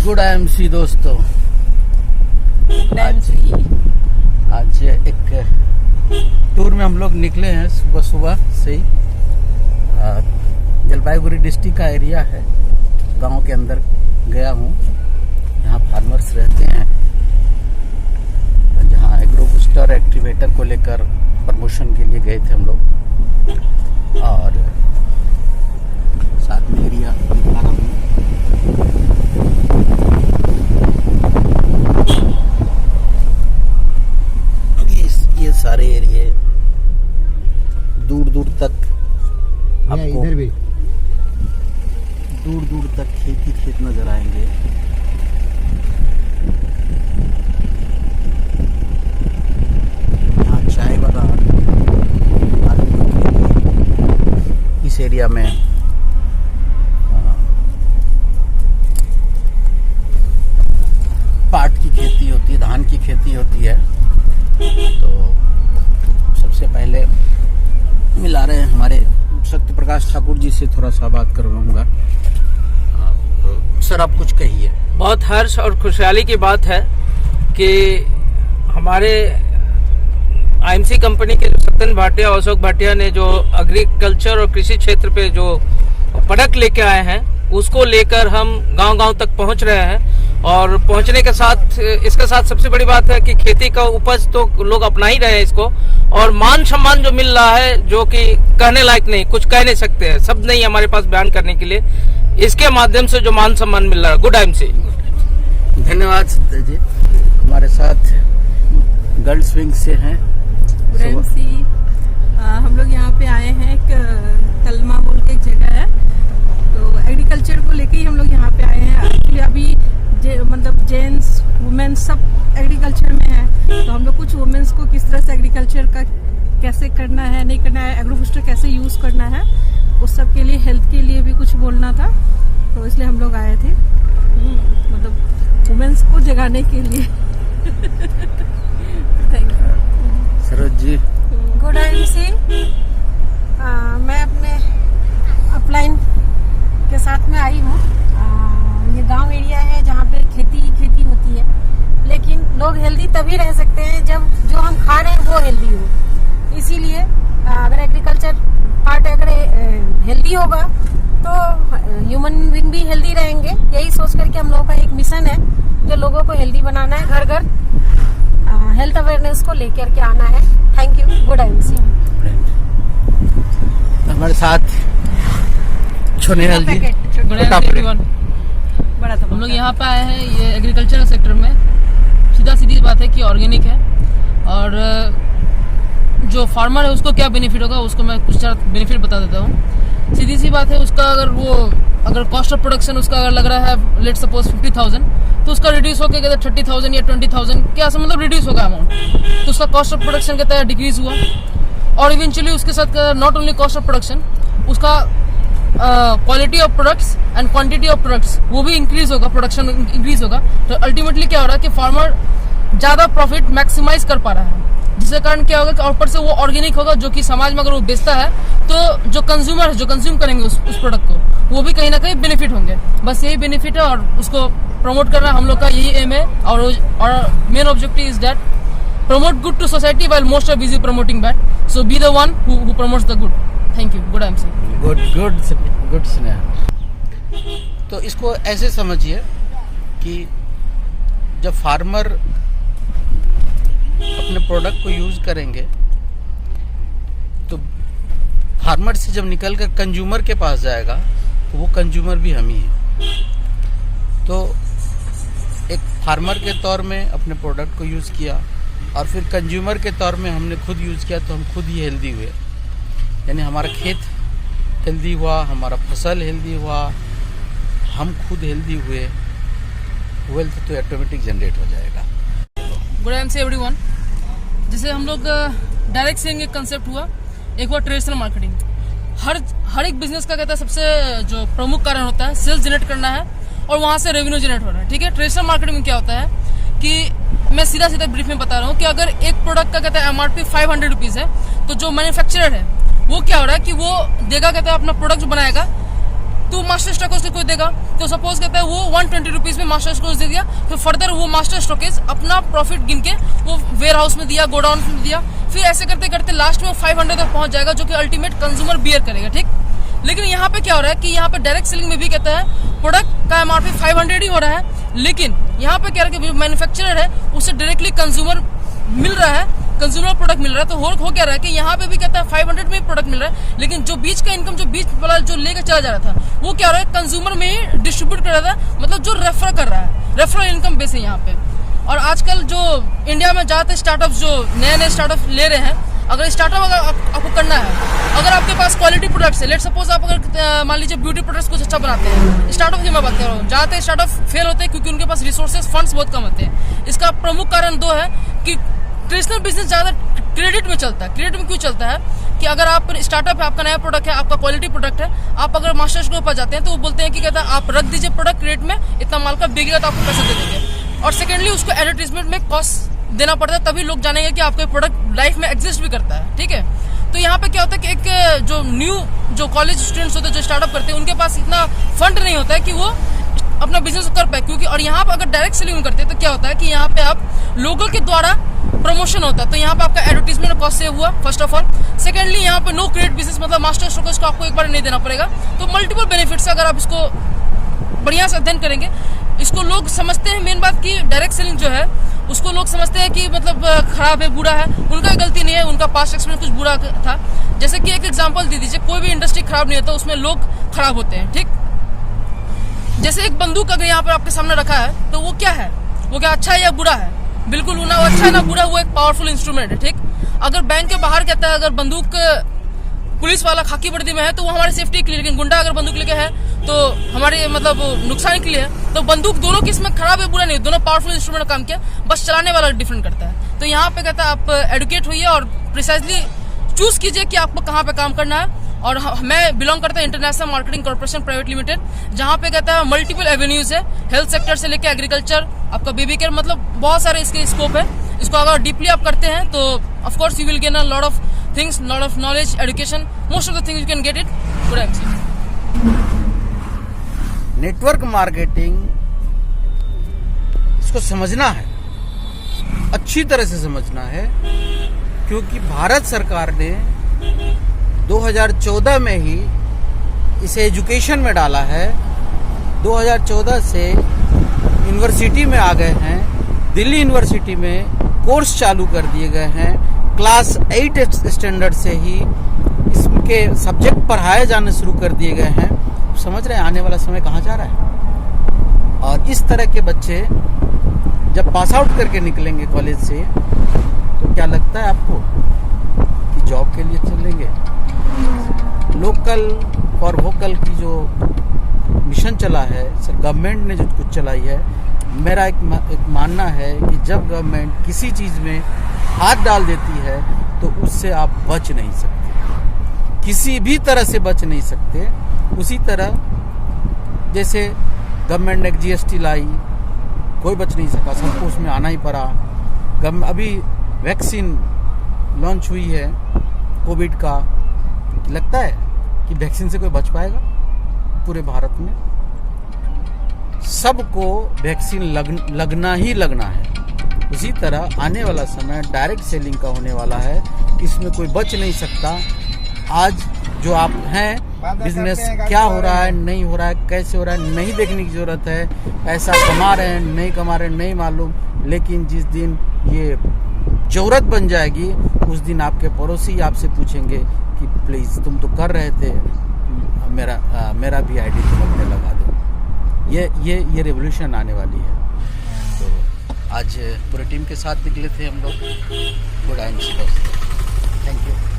Good IMC दोस्तों, आज एक टूर में हम लोग निकले हैं। सुबह सुबह से ही जलपाईगुड़ी डिस्ट्रिक्ट का एरिया है, गांव के अंदर गया हूँ। यहाँ फार्मर्स रहते हैं, जहाँ एग्रो बूस्टर एक्टिवेटर को लेकर प्रमोशन के लिए गए थे हम लोग। और साथ में एरिया दिखा रहा हूँ। ये सारे एरिए दूर दूर तक आपको इधर भी दूर दूर तक खेत नजर आएंगे। यहाँ चाय बागान, इस एरिया में पाट की खेती होती है, धान की खेती होती है। तो सबसे पहले मिला रहे हैं हमारे सत्य प्रकाश ठाकुर जी से, थोड़ा सा बात करवाऊंगा। सर, आप कुछ कहिए। बहुत हर्ष और खुशहाली की बात है कि हमारे IMC कंपनी के जो सत्यन भाटिया और अशोक भाटिया ने जो एग्रीकल्चर और कृषि क्षेत्र पे जो प्रोडक्ट लेके आए हैं, उसको लेकर हम गांव-गांव तक पहुंच रहे हैं। और पहुंचने के साथ इसके साथ सबसे बड़ी बात है कि खेती का उपज तो लोग अपना ही रहे हैं इसको, और मान सम्मान जो मिल रहा है, जो कि कहने लायक नहीं, कुछ कह नहीं सकते हैं, शब्द नहीं हमारे पास बयान करने के लिए। इसके माध्यम से जो मान सम्मान मिल रहा है, गुड IMC। धन्यवाद सत्य जी। हमारे साथ गर्ल्स विंग से हैं हम लोग यहाँ पे आए हैं। एक कलमा बोल के एक जगह है, तो एग्रीकल्चर को लेके ही हम लोग यहाँ पे आए हैं। एक्चुअली अभी मतलब जेंट्स वुमेन्स सब एग्रीकल्चर में है, तो हम लोग कुछ वुमेन्स को किस तरह से एग्रीकल्चर का कैसे करना है, नहीं करना है, एग्रो बूस्टर कैसे यूज करना है, उस सब के लिए, हेल्थ के लिए भी कुछ बोलना था, तो इसलिए हम लोग आए थे, मतलब वुमेन्स को जगाने के लिए। Thank you Saroj ji. Good IMC। मैं अपने अपलाइन के साथ में आई हूँ। ये गांव एरिया है जहाँ पे खेती होती है, लेकिन लोग हेल्दी तभी रह सकते हैं जब जो हम खा रहे हैं वो हेल्दी हो। इसीलिए अगर एग्रीकल्चर पार्ट अगर हेल्दी होगा तो ह्यूमन बीइंग भी हेल्दी रहेंगे। यही सोच करके हम लोगों का एक मिशन है, जो लोगों को हेल्दी बनाना है, घर घर हेल्थ अवेयरनेस को लेकर के आना है। Thank you, good IMC। हमारे साथ छोनेहल जी। हम लोग यहाँ पे आए हैं, ये एग्रीकल्चर सेक्टर में। सीधा सीधी बात है कि ऑर्गेनिक है, और जो फार्मर है उसको क्या बेनिफिट होगा, उसको मैं कुछ बेनिफिट बता देता हूँ। सीधी सी बात है, उसका अगर कॉस्ट ऑफ प्रोडक्शन उसका अगर लग रहा है लेट सपोज 50,000, तो उसका रिड्यूस होकर कहते 30,000 या 20,000 क्या मतलब रिड्यूस होगा अमाउंट, तो उसका कॉस्ट ऑफ प्रोडक्शन कहता है डिक्रीज हुआ। और इवेंचुअली उसके साथ not only cost of production, उसका quality of products and quantity of products वो भी इंक्रीज होगा, प्रोडक्शन इंक्रीज होगा। तो अल्टीमेटली क्या हो रहा है कि फार्मर ज्यादा प्रॉफिट मैक्सिमाइज कर पा रहा है, जिसके कारण क्या होगा कि ऊपर से वो ऑर्गेनिक होगा, जो कि समाज में अगर वो बेचता है तो जो कंज्यूमर है, जो कंज्यूम करेंगे उस प्रोडक्ट को, वो भी कहीं ना कहीं बेनिफिट होंगे। बस यही बेनिफिट है, और उसको प्रमोट करना हम लोग का यही एम है। और main objective is that promote good to society while most are busy promoting bad, so be the one who promotes the good. Thank you, good IMC। Good Sneha. तो इसको ऐसे समझिए कि जब फार्मर अपने प्रोडक्ट को यूज करेंगे, तो फार्मर से जब निकलकर कंज्यूमर के पास जाएगा, तो वो कंज्यूमर भी हम ही हैं। तो एक फार्मर के तौर में अपने प्रोडक्ट को यूज किया, और फिर कंज्यूमर के तौर में हमने खुद यूज़ किया, तो हम खुद ही हेल्दी हुए। यानी हमारा खेत हेल्दी हुआ, हमारा फसल हेल्दी हुआ, हम खुद हेल्दी हुए, वेल्थ तो ऑटोमेटिक जनरेट हो जाएगा। Good IMC everyone. जैसे हम लोग डायरेक्ट सेलिंग एक कंसेप्ट हुआ, एक हुआ ट्रेडिशनल मार्केटिंग। हर एक बिजनेस का कहता है सबसे जो प्रमुख कारण होता है सेल्स जनरेट करना है, और वहां से रेवेन्यू जनरेट हो रहा है। ठीक है, ट्रेडिशनल मार्केटिंग में क्या होता है कि मैं सीधा ब्रीफ में बता रहा हूँ कि अगर एक प्रोडक्ट का कहता है MRP 500 रुपीज है, तो जो मैन्युफैक्चरर है वो क्या हो रहा है कि वो देगा, कहता है अपना प्रोडक्ट जो बनाएगा तो मास्टर स्टॉकेज को कोई देगा, तो सपोज कहता है वो 120 रुपीज में मास्टर स्टॉकेज दे दिया, फिर फर्दर वो मास्टर स्टॉकेज अपना प्रॉफिट गिन के वो वेयर हाउस में दिया, गोडाउन में दिया, फिर ऐसे करते करते लास्ट में 500 तक पहुंच जाएगा, जो कि अल्टीमेट कंज्यूमर बियर करेगा, ठीक। लेकिन यहाँ पे क्या हो रहा है कि यहाँ पे डायरेक्ट सेलिंग में भी कहता है प्रोडक्ट का एमआरपी 500 ही हो रहा है, लेकिन यहाँ पे क्या है कि मैन्युफैक्चरर है उससे डायरेक्टली कंज्यूमर मिल रहा है, कंज्यूमर प्रोडक्ट मिल रहा है। तो हो क्या रहा है कि यहाँ पे भी कहता है 500 में प्रोडक्ट मिल रहा है, लेकिन जो बीच का इनकम जो बीच वाला जो लेकर चला जा रहा था वो क्या हो रहा है कंज्यूमर में ही डिस्ट्रीब्यूट कर रहा था, मतलब जो रेफर कर रहा है, रेफरल इनकम बेस है यहाँ पे। और आजकल जो इंडिया में ज्यादातर स्टार्टअप जो नए स्टार्टअप ले रहे हैं, अगर स्टार्टअप अगर आपको करना है, अगर आपके पास क्वालिटी प्रोडक्ट्स है, लेट सपोज आप अगर मान लीजिए ब्यूटी प्रोडक्ट्स कुछ अच्छा बनाते हैं, स्टार्टअप की मैं बात कर रहा हूँ, ज्यादातर स्टार्टअप फेल होते हैं क्योंकि उनके पास रिसोर्सेज फंड्स बहुत कम होते हैं। इसका प्रमुख कारण दो है कि ट्रेडिशनल बिजनेस ज्यादा क्रेडिट में चलता है। क्रेडिट में क्यों चलता है कि अगर आप स्टार्टअप है, आपका नया प्रोडक्ट है, आपका क्वालिटी प्रोडक्ट है, आप अगर मास्टर्स के ऊपर जाते हैं तो वो बोलते हैं कि कहता है आप रख दीजिए प्रोडक्ट क्रेडिट में, इतना माल का बिकेगा तो आपको पैसा दे देंगे। और सेकेंडली उसको एडवर्टीजमेंट में कॉस्ट देना पड़ता है, तभी लोग जानेंगे कि आपका प्रोडक्ट लाइफ में एग्जिस्ट भी करता है, ठीक है। तो यहाँ पे क्या होता है कि एक जो न्यू जो कॉलेज स्टूडेंट्स होते हैं जो स्टार्टअप करते हैं, उनके पास इतना फंड नहीं होता है कि वो अपना बिजनेस कर पाए, क्योंकि और यहाँ पे अगर डायरेक्ट सेलिंग करते हैं तो क्या होता है कि यहाँ पे आप लोगों के द्वारा प्रमोशन होता है, तो यहाँ पे आपका एडवर्टीजमेंट कॉस्ट सेव हुआ फर्स्ट ऑफ ऑल। सेकेंडली यहाँ पे नो क्रेडिट बिजनेस, मतलब मास्टर स्टॉकेज को आपको एक बार नहीं देना पड़ेगा। तो मल्टीपल बेनिफिट्स अगर आप इसको बढ़िया से अध्ययन करेंगे, इसको लोग समझते हैं मेन बात की डायरेक्ट सेलिंग जो है उसको लोग समझते हैं कि मतलब खराब है, बुरा है। उनका गलती नहीं है, उनका पास्ट एक्सपीरियंस कुछ बुरा था। जैसे कि एक एग्जांपल दे दीजिए, कोई भी इंडस्ट्री खराब नहीं होता, उसमें लोग खराब होते हैं, ठीक। जैसे एक बंदूक अगर यहाँ पर आपके सामने रखा है तो वो क्या है, वो क्या अच्छा है या बुरा है? बिल्कुल ना वो अच्छा है ना बुरा, वो एक पावरफुल इंस्ट्रूमेंट है, ठीक। अगर बैंक के बाहर कहता है अगर बंदूक पुलिस वाला खाकी वर्दी में है तो वो हमारी सेफ्टी के लिए, लेकिन गुंडा अगर बंदूक लेके है तो हमारे मतलब नुकसान के लिए है। तो बंदूक दोनों की इसमें खराब है बुरा नहीं, दोनों पावरफुल इंस्ट्रूमेंट काम किया, बस चलाने वाला डिफरेंट करता है। तो यहाँ पे कहता है आप एडुकेट होइए और प्रिसाइजली चूज कीजिए कि आपको कहाँ पे काम करना है। और मैं बिलोंग करता हूँ international marketing corporation private limited, जहाँ पे कहता है मल्टीपल एवेन्यूज है, हेल्थ सेक्टर से लेकर एग्रीकल्चर, आपका बेबी केयर, मतलब बहुत सारे इसके स्कोप है। इसको अगर डीपली आप करते हैं तो of course you will gain a lot of things, lot of knowledge, education, most of the things you can get it good MC. Network marketing इसको समझना है, अच्छी तरह से समझना है, क्योंकि भारत सरकार ने 2014 में ही इसे एजुकेशन में डाला है। 2014 से यूनिवर्सिटी में आ गए हैं, दिल्ली यूनिवर्सिटी में कोर्स चालू कर दिए गए हैं। क्लास 8 स्टैंडर्ड से ही इसके सब्जेक्ट पढ़ाए जाने शुरू कर दिए गए हैं। समझ रहे हैं आने वाला समय कहाँ जा रहा है। और इस तरह के बच्चे जब पास आउट करके निकलेंगे कॉलेज से तो क्या लगता है आपको कि जॉब के लिए चलेंगे? लोकल फॉर वोकल की जो मिशन चला है सर, गवर्नमेंट ने जो कुछ चलाई है, मेरा एक मानना है कि जब गवर्नमेंट किसी चीज़ में हाथ डाल देती है तो उससे आप बच नहीं सकते, किसी भी तरह से बच नहीं सकते। उसी तरह जैसे गवर्नमेंट ने जीएसटी लाई, कोई बच नहीं सका, सबको उसमें आना ही पड़ा। अभी वैक्सीन लॉन्च हुई है कोविड का, लगता है कि वैक्सीन से कोई बच पाएगा? पूरे भारत में सबको वैक्सीन लगना ही लगना है। उसी तरह आने वाला समय डायरेक्ट सेलिंग का होने वाला है, इसमें कोई बच नहीं सकता। आज जो आप हैं, बिजनेस क्या हो रहा है, नहीं हो रहा है, कैसे हो रहा है, नहीं देखने की जरूरत है। पैसा कमा रहे हैं, नहीं कमा रहे हैं, नहीं मालूम, लेकिन जिस दिन ये जरूरत बन जाएगी उस दिन आपके पड़ोसी आपसे पूछेंगे कि प्लीज़ तुम तो कर रहे थे, मेरा भी आईडी तुम अपने लगा दो। ये रेवोल्यूशन आने वाली है। तो आज पूरे टीम के साथ निकले थे हम लोग। गुड एमसी दोस्तों, थैंक यू।